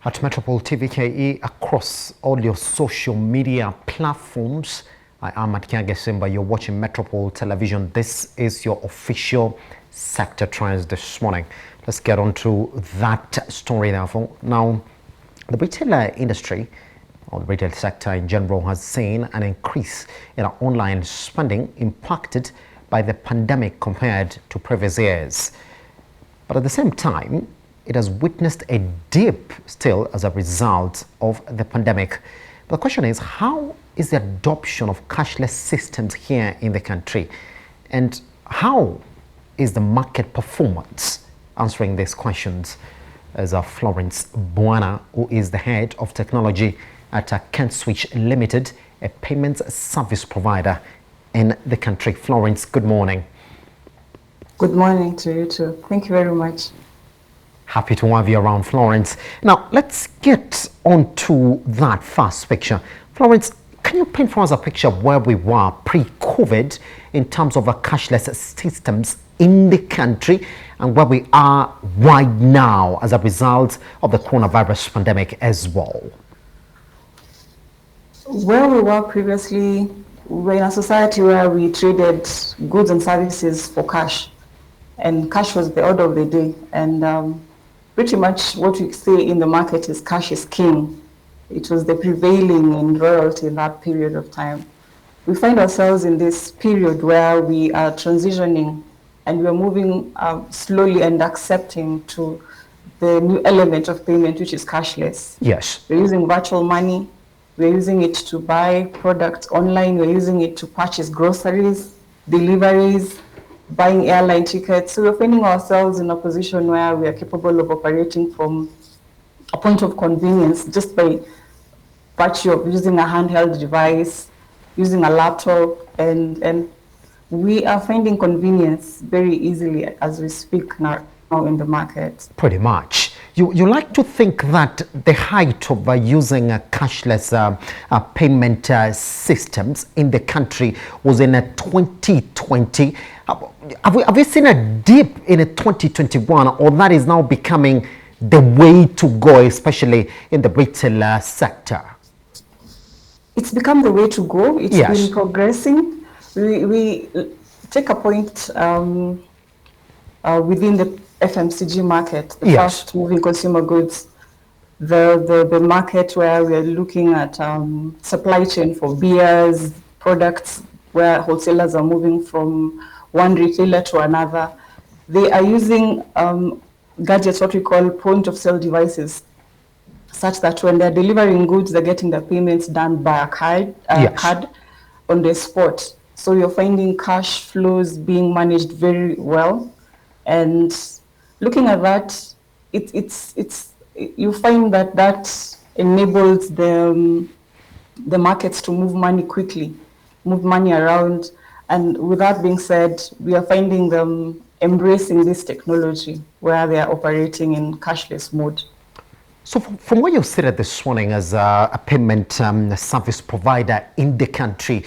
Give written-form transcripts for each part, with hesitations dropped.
At Metropole TVKE across all your social media platforms. I am at Kiagesimba. You're watching Metropole Television. This is your official sector trends this morning. Let's get on to that story therefore. Now, the retail industry, or the retail sector in general, has seen an increase in our online spending impacted by the pandemic compared to previous years. But at the same time, it has witnessed a dip still as a result of the pandemic. But the question is, how is the adoption of cashless systems here in the country? And how is the market performance? Answering these questions is Florence Buana, who is the head of technology at Cashless Limited, a payments service provider in the country. Florence, good morning. Good morning to you too. Thank you very much. Happy to have you around, Florence. Now, let's get on to that first picture. Florence, can you paint for us a picture of where we were pre-COVID in terms of our cashless systems in the country and where we are right now as a result of the coronavirus pandemic as well? Where we were previously, we were in a society where we traded goods and services for cash. And cash was the order of the day. And pretty much what we say in the market is cash is king. It was the prevailing in royalty in that period of time. We find ourselves in this period where we are transitioning and we are moving slowly and accepting to the new element of payment, which is cashless. Yes. We're using virtual money. We're using it to buy products online. We're using it to purchase groceries, deliveries, buying airline tickets. So we're finding ourselves in a position where we are capable of operating from a point of convenience just by virtue of using a handheld device, using a laptop, and we are finding convenience very easily as we speak now in the market. Pretty much. You like to think that the height of using cashless payment systems in the country was in 2020. Have we seen a dip in 2021, or that is now becoming the way to go, especially in the retail sector? It's become the way to go. It's Yes. been progressing. We take a point within the FMCG market, the Yes. fast moving consumer goods, the market where we are looking at supply chain for beers, products where wholesalers are moving from one retailer to another. They are using gadgets, what we call point of sale devices, such that when they're delivering goods, they're getting the payments done by a card on the spot. So you're finding cash flows being managed very well. And looking at that, you find that enables the markets to move money quickly, move money around. And with that being said, we are finding them embracing this technology where they are operating in cashless mode. So from where you sit at this morning as a payment service provider in the country,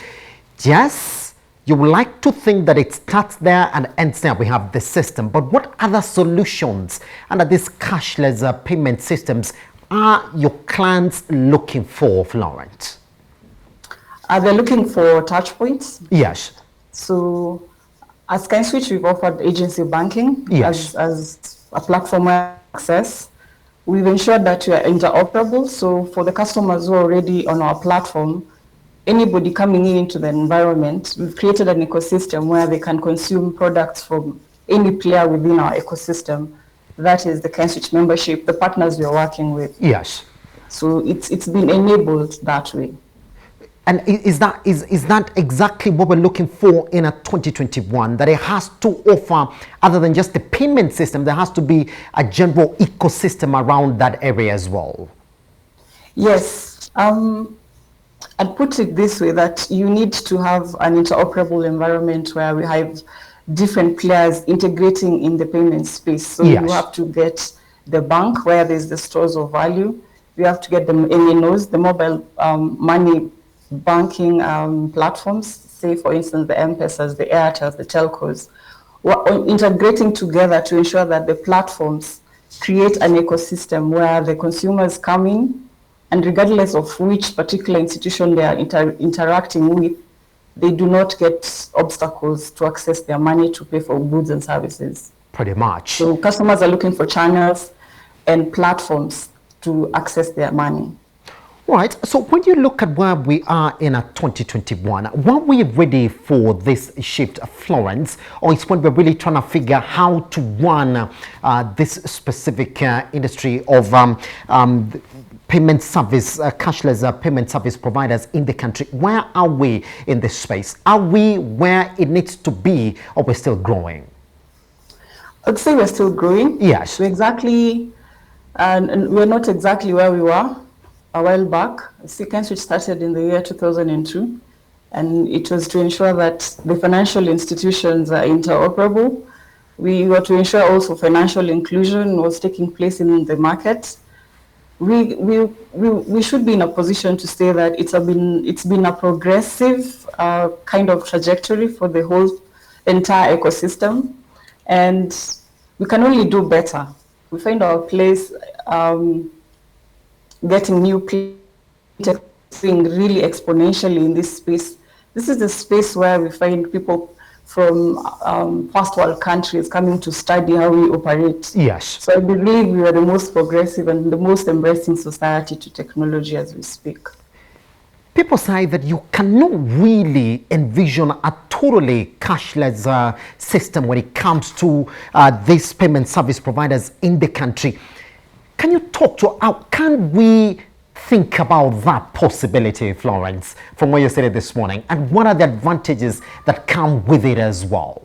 yes, you would like to think that it starts there and ends there. We have the system, but what other solutions under these cashless payment systems are your clients looking for, Florence? They're looking for touch points. Yes. So at SkySwitch, we've offered agency banking Yes. as a platform of access. We've ensured that we are interoperable. So for the customers who are already on our platform, anybody coming into the environment, we've created an ecosystem where they can consume products from any player within our ecosystem. That is the Cashless membership, the partners we're working with. Yes. So it's been enabled that way. And is that exactly what we're looking for in a 2021? That it has to offer, other than just the payment system, there has to be a general ecosystem around that area as well? Yes. I'd put it this way, that you need to have an interoperable environment where we have different players integrating in the payment space. So Yes. you have to get the bank where there's the stores of value. You have to get the MNOs, the mobile money banking platforms, say for instance the M-Pesas, the Airtels, the telcos. We're integrating together to ensure that the platforms create an ecosystem where the consumers come in, and regardless of which particular institution they are interacting with, they do not get obstacles to access their money to pay for goods and services. Pretty much. So customers are looking for channels and platforms to access their money. Right. So when you look at where we are in 2021, were we ready for this shift, Florence, or is when we're really trying to figure how to run this specific industry of payment service, cashless payment service providers in the country? Where are we in this space? Are we where it needs to be, or we're still growing? I'd say we're still growing. Yes. And we're not exactly where we were a while back. Sequence, which started in the year 2002, and it was to ensure that the financial institutions are interoperable. We were to ensure also financial inclusion was taking place in the market. We should be in a position to say that it's been a progressive kind of trajectory for the whole entire ecosystem, and we can only do better. We find our place getting new people really exponentially in this space. This is the space where we find people from first world countries coming to study how we operate. Yes. So I believe we are the most progressive and the most embracing society to technology as we speak. People say that you cannot really envision a totally cashless system when it comes to these payment service providers in the country. Can you talk to how can we think about that possibility, Florence, from what you said this morning, and what are the advantages that come with it as well?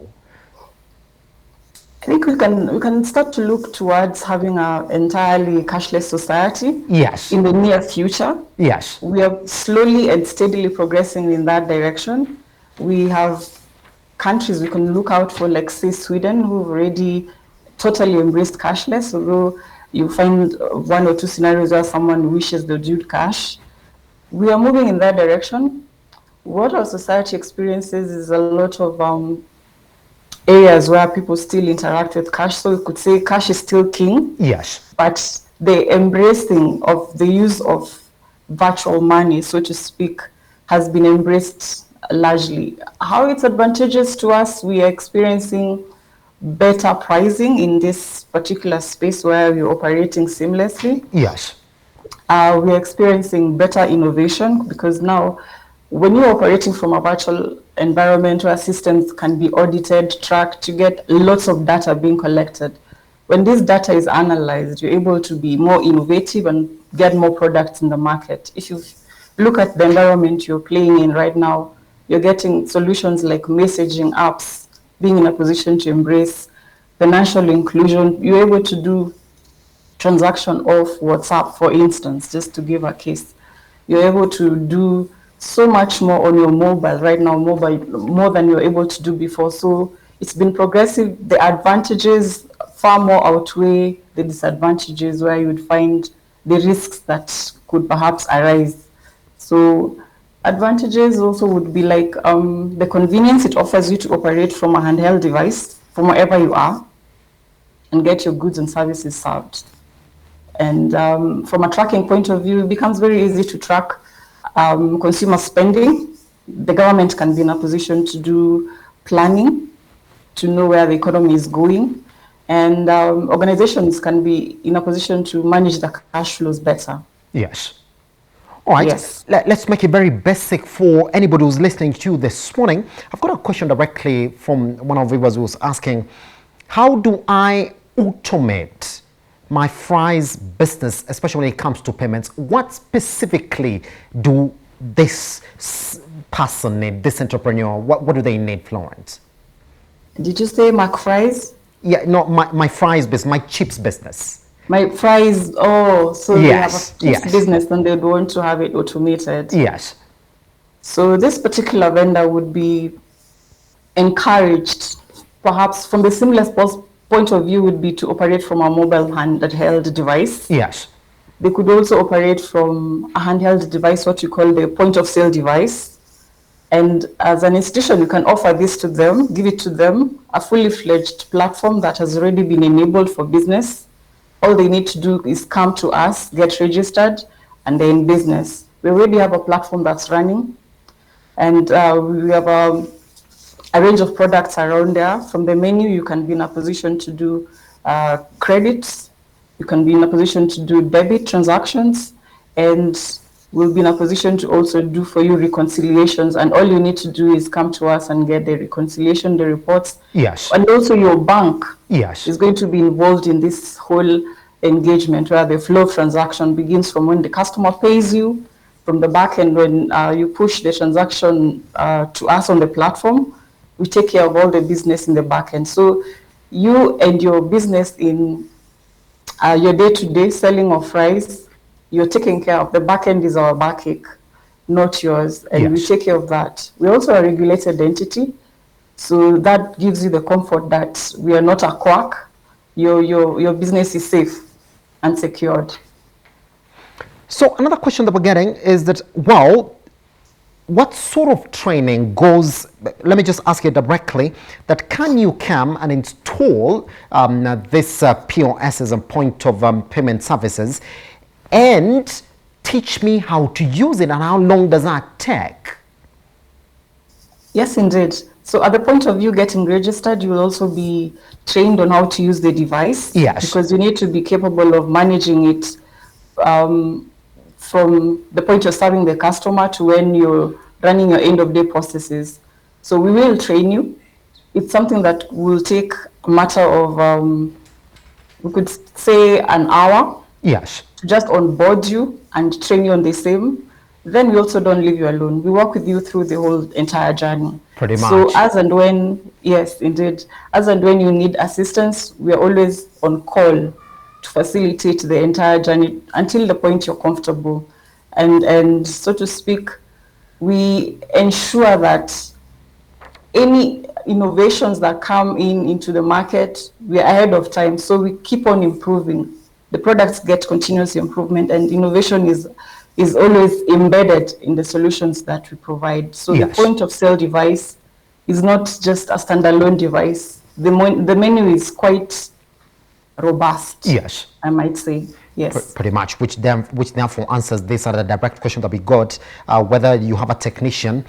I think we can start to look towards having an entirely cashless society. Yes. In the near future. Yes. We are slowly and steadily progressing in that direction. We have countries we can look out for, like say Sweden, who've already totally embraced cashless, although you find one or two scenarios where someone wishes they'd use cash. We are moving in that direction. What our society experiences is a lot of areas where people still interact with cash. So we could say cash is still king. Yes. But the embracing of the use of virtual money, so to speak, has been embraced largely. How it's advantageous to us, we are experiencing better pricing in this particular space where we're operating seamlessly. Yes. We're experiencing better innovation because now when you're operating from a virtual environment where systems can be audited, tracked, you get lots of data being collected. When this data is analyzed, you're able to be more innovative and get more products in the market. If you look at the environment you're playing in right now, you're getting solutions like messaging apps, being in a position to embrace financial inclusion. You're able to do transaction off WhatsApp, for instance, just to give a case. You're able to do so much more on your mobile right now, more than you're able to do before. So it's been progressive. The advantages far more outweigh the disadvantages, where you would find the risks that could perhaps arise. So advantages also would be like the convenience it offers you to operate from a handheld device from wherever you are and get your goods and services served. And from a tracking point of view, it becomes very easy to track consumer spending. The government can be in a position to do planning, to know where the economy is going, and organizations can be in a position to manage the cash flows better. Yes. All right, yes. Let's make it very basic for anybody who's listening to you this morning. I've got a question directly from one of the viewers who was asking, how do I automate my fries business, especially when it comes to payments? What specifically do this person need, this entrepreneur, what do they need, Florence? Did you say McFries? Yeah, no, my fries business, my chips business. My fries, so yes, they have a chips yes. business and they'd want to have it automated. Yes. So this particular vendor would be encouraged, perhaps from the seamless point of view, would be to operate from a mobile handheld device. Yes. They could also operate from a handheld device, what you call the point of sale device. And as an institution, you can offer this to them, give it to them, a fully fledged platform that has already been enabled for business. All they need to do is come to us, get registered, and they're in business. We already have a platform that's running, and we have a range of products around there. From the menu, you can be in a position to do credits, you can be in a position to do debit transactions, and we'll be in a position to also do for you reconciliations. And all you need to do is come to us and get the reconciliation, the reports. Yes. And also your bank Yes. is going to be involved in this whole engagement, where the flow of transaction begins from when the customer pays you, from the back end when you push the transaction to us on the platform. We take care of all the business in the back end. So you and your business in your day-to-day selling of rice, you're taking care of. The back end is our backache, not yours, and we Yes. take care of that. We're also a regulated entity, so that gives you the comfort that we are not a quack. Your business is safe and secured. So another question that we're getting is that, well, what sort of training goes, let me just ask you directly, that can you come and install this POSs and point of payment services and teach me how to use it, and how long does that take? Yes, indeed. So at the point of you getting registered, you will also be trained on how to use the device. Yes. Because you need to be capable of managing it from the point you're serving the customer to when you're running your end of day processes. So we will train you. It's something that will take a matter of, we could say, an hour Yes. to just onboard you and train you on the same. Then we also don't leave you alone. We work with you through the whole entire journey. Pretty much. So as and when, yes, indeed, as and when you need assistance, we are always on call to facilitate the entire journey until the point you're comfortable. And so to speak, we ensure that any innovations that come into the market, we are ahead of time. So we keep on improving. The products get continuous improvement, and innovation is always embedded in the solutions that we provide. So Yes. the point of sale device is not just a standalone device. The menu is quite robust. Yes. I might say. Yes. Pretty much, which therefore answers this other direct question that we got, whether you have a technician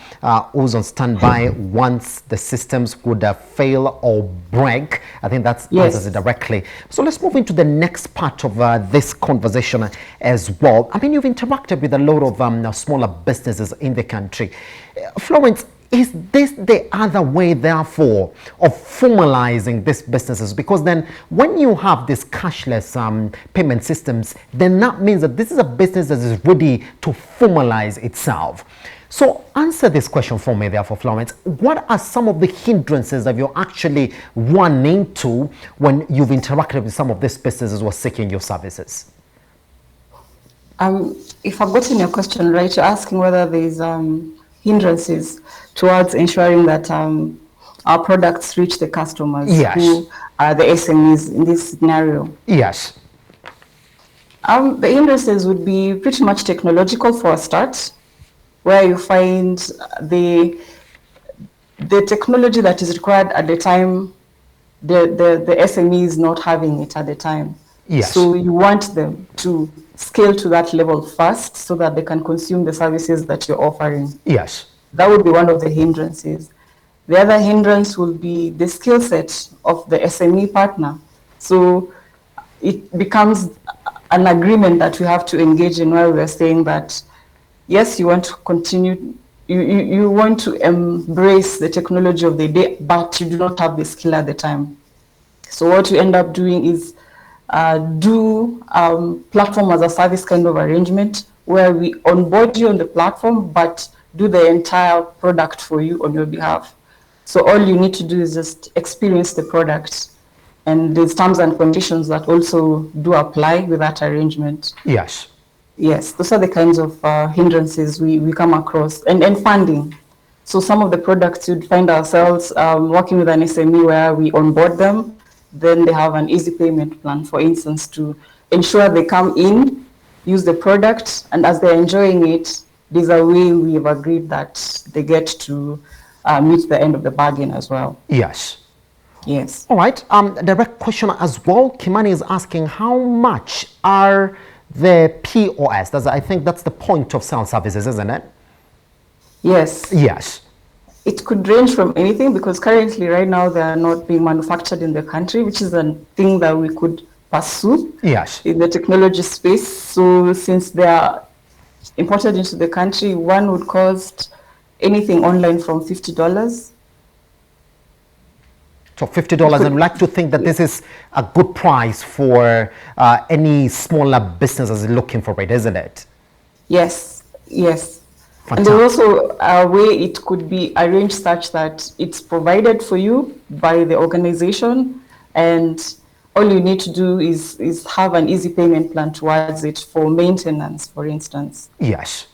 who's on standby once the systems would fail or break. I think that Yes. answers it directly. So let's move into the next part of this conversation as well. I mean, you've interacted with a lot of smaller businesses in the country. Florence, is this the other way, therefore, of formalizing these businesses? Because then when you have this cashless payment systems, then that means that this is a business that is ready to formalize itself. So answer this question for me, therefore, Florence. What are some of the hindrances that you actually run into when you've interacted with some of these businesses who are seeking your services? If I've gotten your question right, you're asking whether there's hindrances towards ensuring that our products reach the customers Yes. who are the SMEs in this scenario. Yes. The hindrances would be pretty much technological for a start, where you find the technology that is required at the time, the SME is not having it at the time. Yes. So you want them to scale to that level first so that they can consume the services that you're offering. Yes. That would be one of the hindrances. The other hindrance will be the skill set of the SME partner. So it becomes an agreement that we have to engage in, where we're saying that, yes, you want to continue, you want to embrace the technology of the day, but you do not have the skill at the time. So what you end up doing is do platform as a service kind of arrangement, where we onboard you on the platform, but do the entire product for you on your behalf. So all you need to do is just experience the product, and there's terms and conditions that also do apply with that arrangement. Yes. Yes, those are the kinds of hindrances we come across. And funding. So some of the products you'd find ourselves working with an SME where we onboard them, then they have an easy payment plan, for instance, to ensure they come in, use the product, and as they're enjoying it, there's a way we've agreed that they get to meet the end of the bargain as well. Yes. Yes. All right. Direct question as well. Kimani is asking, how much are the POS? I think that's the point of sale services, isn't it? Yes. Yes. It could range from anything because currently, right now, they are not being manufactured in the country, which is a thing that we could pursue Yes. in the technology space. So since they are imported into the country, one would cost anything online from $50. So $50, and we like to think that this is a good price for any smaller businesses looking for it, isn't it? Yes, yes. And Fantastic. there's also a way it could be arranged such that it's provided for you by the organization, and all you need to do is have an easy payment plan towards it for maintenance, for instance. Yes.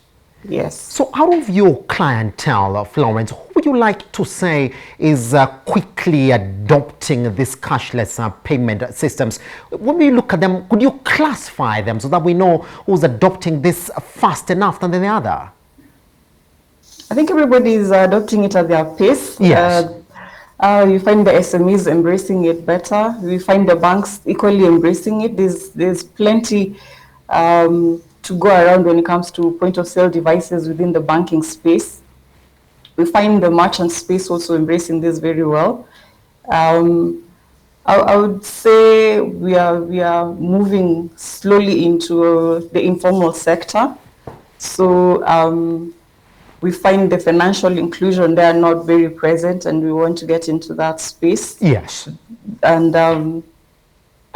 Yes. So out of your clientele, Florence, who would you like to say is quickly adopting these cashless payment systems? When we look at them, could you classify them so that we know who's adopting this fast enough than the other? I think everybody is adopting it at their pace. Yes. You find the SMEs embracing it better. We find the banks equally embracing it. There's plenty to go around when it comes to point of sale devices within the banking space. We find the merchant space also embracing this very well. I would say we are moving slowly into the informal sector. So we find the financial inclusion there not very present, and we want to get into that space. Yes. And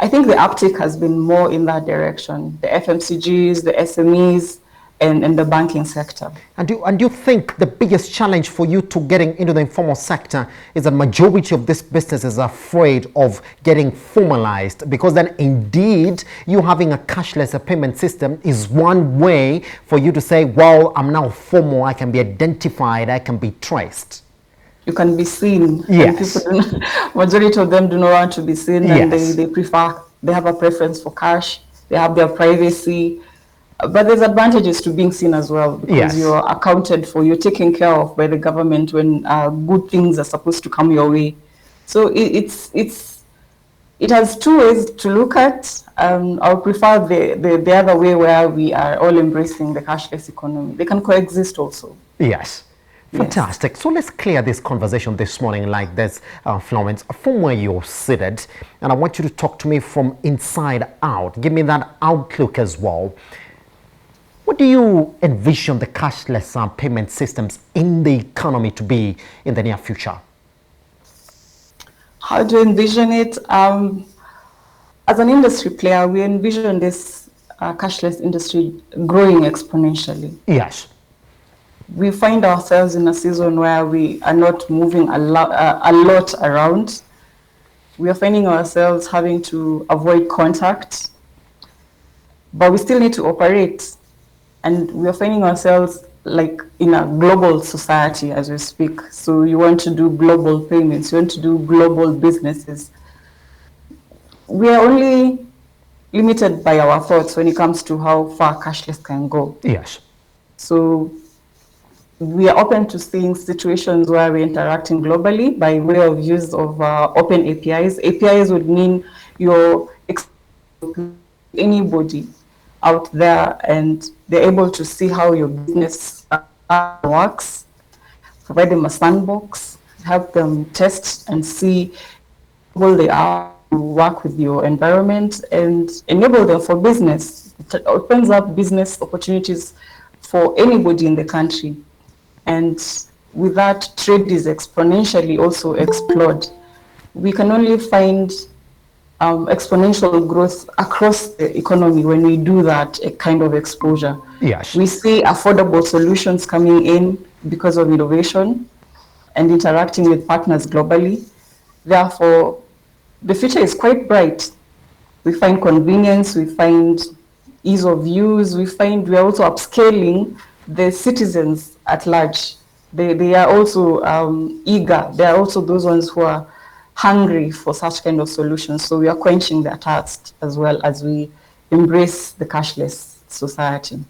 I think the uptake has been more in that direction, the FMCGs, the SMEs, and the banking sector. And you think the biggest challenge for you to getting into the informal sector is that majority of these businesses are afraid of getting formalized, because then indeed you having a cashless payment system is one way for you to say, well, I'm now formal, I can be identified, I can be traced. You can be seen. Yes. And people majority of them do not want to be seen, and Yes. they have a preference for cash, they have their privacy. But there's advantages to being seen as well, because Yes. you're accounted for, you're taken care of by the government when good things are supposed to come your way. So it has two ways to look at. I would prefer the other way, where we are all embracing the cashless economy. They can coexist also. Yes. Fantastic. Yes. So let's clear this conversation this morning like this, Florence, from where you're seated. And I want you to talk to me from inside out. Give me that outlook as well. What do you envision the cashless payment systems in the economy to be in the near future? How do you envision it? As an industry player, we envision this cashless industry growing exponentially. Yes. We find ourselves in a season where we are not moving a lot around. We are finding ourselves having to avoid contact, but we still need to operate. And we are finding ourselves like in a global society as we speak. So you want to do global payments, you want to do global businesses. We are only limited by our thoughts when it comes to how far cashless can go. Yes. So we are open to seeing situations where we're interacting globally by way of use of open APIs. APIs would mean you're anybody out there, and they're able to see how your business works, provide them a sandbox, help them test and see how they are to work with your environment, and enable them for business. It opens up business opportunities for anybody in the country. And with that, trade is exponentially also explode. We can only find exponential growth across the economy when we do that kind of exposure. Yes. We see affordable solutions coming in because of innovation and interacting with partners globally. Therefore, the future is quite bright. We find convenience, we find ease of use, we are also upscaling the citizens at large. They are also eager. They are also those ones who are hungry for such kind of solutions. So we are quenching their thirst as well as we embrace the cashless society.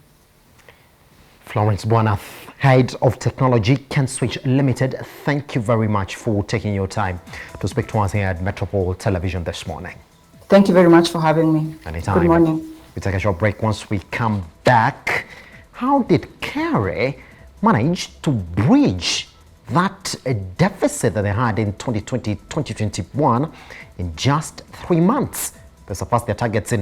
Florence Buana, Head of Technology, Switch Limited, thank you very much for taking your time to speak to us here at Metropole Television this morning. Thank you very much for having me. Anytime. Good morning. We take a short break. Once we come back, how did Kerry manage to bridge that deficit that they had in 2020-2021 in just 3 months? They surpassed their targets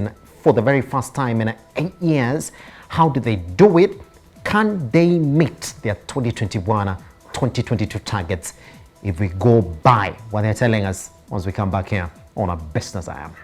for the very first time in 8 years. How did they do it? Can they meet their 2021-2022 targets if we go by what they're telling us once we come back here on A Business I Am?